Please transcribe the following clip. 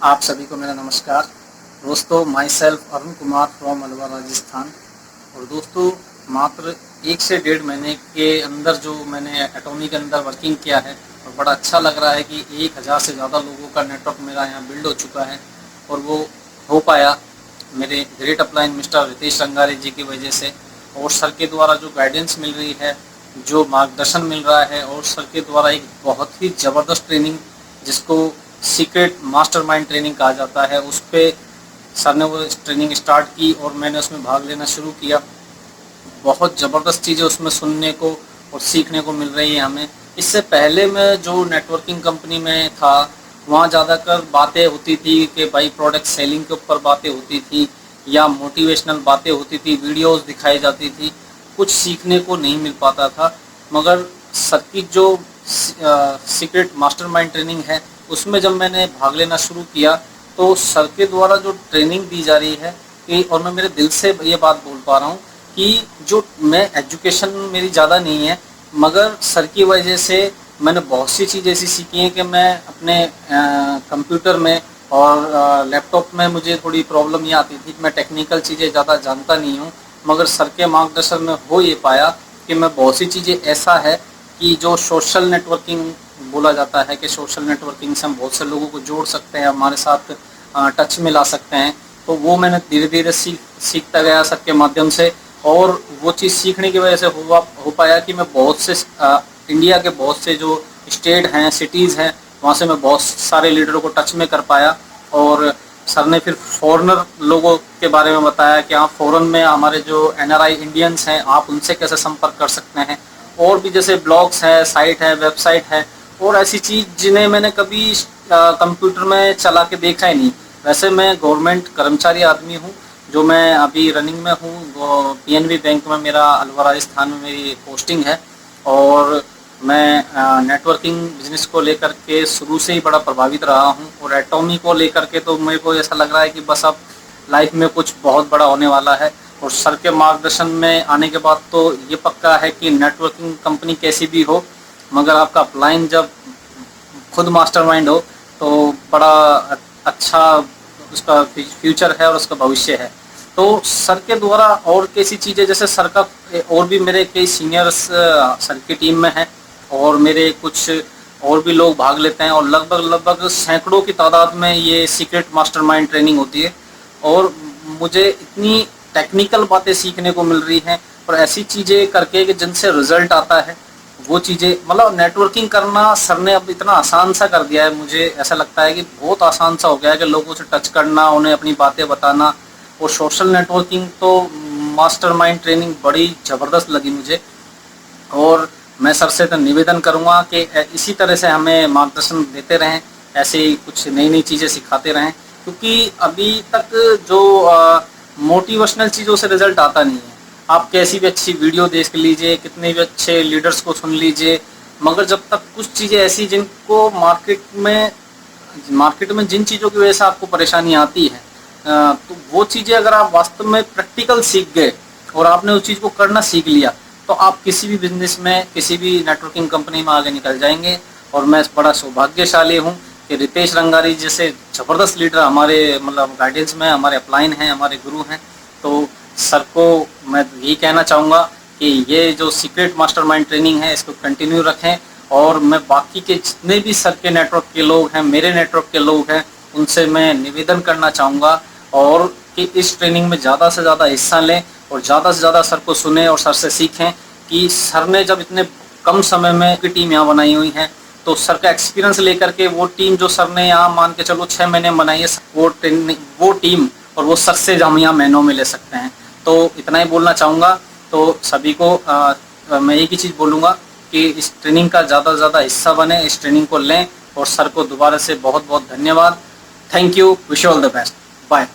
आप सभी को मेरा नमस्कार। दोस्तों, my self Arun Kumar from Alwar Rajasthan. और दोस्तों, मात्र 1 से 1.5 महीने के अंदर जो मैंने एटॉमी के अंदर वर्किंग किया है, और बड़ा अच्छा लग रहा है कि 1000 से ज़्यादा लोगों का नेटवर्क मेरा यहाँ बिल्ड हो चुका है। और वो हो पाया मेरे great upline mister Ritesh Rangare जी की वजह से। और सर के द्वारा जो गाइडेंस मिल रही है, जो मार्गदर्शन मिल रहा है, और सर के द्वारा एक बहुत ही ज़बरदस्त ट्रेनिंग, जिसको सीक्रेट मास्टरमाइंड ट्रेनिंग कहा जाता है, उस पे सर ने वो ट्रेनिंग स्टार्ट की और मैंने उसमें भाग लेना शुरू किया। बहुत ज़बरदस्त चीज़ें उसमें सुनने को और सीखने को मिल रही है हमें। इससे पहले मैं जो नेटवर्किंग कंपनी में था, वहाँ ज़्यादातर बातें होती थी कि भाई प्रोडक्ट सेलिंग के ऊपर बातें होती थी या मोटिवेशनल बातें होती थी, वीडियोस दिखाई जाती थी, कुछ सीखने को नहीं मिल पाता था। मगर सर की जो सीक्रेट मास्टरमाइंड ट्रेनिंग है, उसमें जब मैंने भाग लेना शुरू किया, तो सर के द्वारा जो ट्रेनिंग दी जा रही है कि, और मैं मेरे दिल से ये बात बोल पा रहा हूँ कि जो मैं एजुकेशन मेरी ज़्यादा नहीं है, मगर सर की वजह से मैंने बहुत सी चीज़ ऐसी सीखी हैं कि मैं अपने कंप्यूटर में और लैपटॉप में मुझे थोड़ी प्रॉब्लम ये आती थी कि मैं टेक्निकल चीज़ें ज़्यादा जानता नहीं हूँ। मगर सर के मार्गदर्शन में हो ये पाया कि मैं बहुत सी चीज़ें ऐसा है कि जो सोशल नेटवर्किंग बोला जाता है, कि सोशल नेटवर्किंग से हम बहुत से लोगों को जोड़ सकते हैं, हमारे साथ टच में ला सकते हैं। तो वो मैंने धीरे धीरे सीखता गया सर के माध्यम से। और वो चीज़ सीखने की वजह से हो पाया कि मैं बहुत से इंडिया के बहुत से जो स्टेट हैं, सिटीज़ हैं, वहाँ से मैं बहुत सारे लीडरों को टच में कर पाया। और सर ने फिर फॉरेनर लोगों के बारे में बताया कि आप फॉरेन में हमारे जो एनआरआई इंडियंस हैं, आप उनसे कैसे संपर्क कर सकते हैं। और भी जैसे ब्लॉग्स है, साइट है, वेबसाइट है, और ऐसी चीज़ जिन्हें मैंने कभी कंप्यूटर में चला के देखा ही नहीं। वैसे मैं गवर्नमेंट कर्मचारी आदमी हूँ, जो मैं अभी रनिंग में हूँ। पीएनबी बैंक में मेरा अलवर राजस्थान में मेरी पोस्टिंग है। और मैं नेटवर्किंग बिजनेस को लेकर के शुरू से ही बड़ा प्रभावित रहा हूँ। और एटॉमी को लेकर के तो मेरे को ऐसा लग रहा है कि बस अब लाइफ में कुछ बहुत बड़ा होने वाला है। और सर के मार्गदर्शन में आने के बाद तो ये पक्का है कि नेटवर्किंग कंपनी कैसी भी हो, मगर आपका अपलाइन जब खुद मास्टरमाइंड हो, तो बड़ा अच्छा उसका फ्यूचर है और उसका भविष्य है। तो सर के द्वारा और कैसी चीज़ें, जैसे सर का और भी मेरे कई सीनियर्स सर की टीम में हैं, और मेरे कुछ और भी लोग भाग लेते हैं, और लगभग लगभग सैकड़ों की तादाद में ये सीक्रेट मास्टरमाइंड ट्रेनिंग होती है। और मुझे इतनी टेक्निकल बातें सीखने को मिल रही हैं, और ऐसी चीज़ें करके कि जिनसे रिजल्ट आता है, वो चीज़ें मतलब नेटवर्किंग करना सर ने अब इतना आसान सा कर दिया है। मुझे ऐसा लगता है कि बहुत आसान सा हो गया है कि लोगों से टच करना, उन्हें अपनी बातें बताना। और सोशल नेटवर्किंग तो मास्टरमाइंड ट्रेनिंग बड़ी ज़बरदस्त लगी मुझे। और मैं सर से तो निवेदन करूँगा कि इसी तरह से हमें मार्गदर्शन देते रहें, ऐसे ही कुछ नई नई चीज़ें सिखाते रहें, क्योंकि अभी तक जो मोटिवेशनल चीज़ों से रिजल्ट आता नहीं है। आप कैसी भी अच्छी वीडियो देख लीजिए, कितने भी अच्छे लीडर्स को सुन लीजिए, मगर जब तक कुछ चीज़ें ऐसी जिनको मार्केट में जिन चीज़ों की वजह से आपको परेशानी आती है, तो वो चीज़ें अगर आप वास्तव में प्रैक्टिकल सीख गए और आपने उस चीज़ को करना सीख लिया, तो आप किसी भी बिजनेस में, किसी भी नेटवर्किंग कंपनी में आगे निकल जाएंगे। और मैं बड़ा सौभाग्यशाली हूँ कि रितेश रंगारी जैसे ज़बरदस्त लीडर हमारे मतलब गाइडेंस में, हमारे अपलाइन हैं, हमारे गुरु हैं। तो सर को मैं यही कहना चाहूँगा कि ये जो सीक्रेट मास्टरमाइंड ट्रेनिंग है, इसको कंटिन्यू रखें। और मैं बाकी के जितने भी सर के नेटवर्क के लोग हैं, मेरे नेटवर्क के लोग हैं, उनसे मैं निवेदन करना चाहूँगा और कि इस ट्रेनिंग में ज़्यादा से ज़्यादा हिस्सा लें, और ज़्यादा से ज़्यादा सर को सुने और सर से सीखें कि सर ने जब इतने कम समय में की टीम यहाँ बनाई हुई है, तो सर का एक्सपीरियंस लेकर के वो टीम जो सर ने यहाँ मान के चलो 6 महीने में बनाई है, वो टीम और वो सर से हम यहाँ महीनों में ले सकते हैं। तो इतना ही बोलना चाहूँगा। तो सभी को मैं एक ही चीज़ बोलूँगा कि इस ट्रेनिंग का ज़्यादा से ज़्यादा हिस्सा बने, इस ट्रेनिंग को लें। और सर को दोबारा से बहुत बहुत धन्यवाद। Thank you, wish all the best, bye.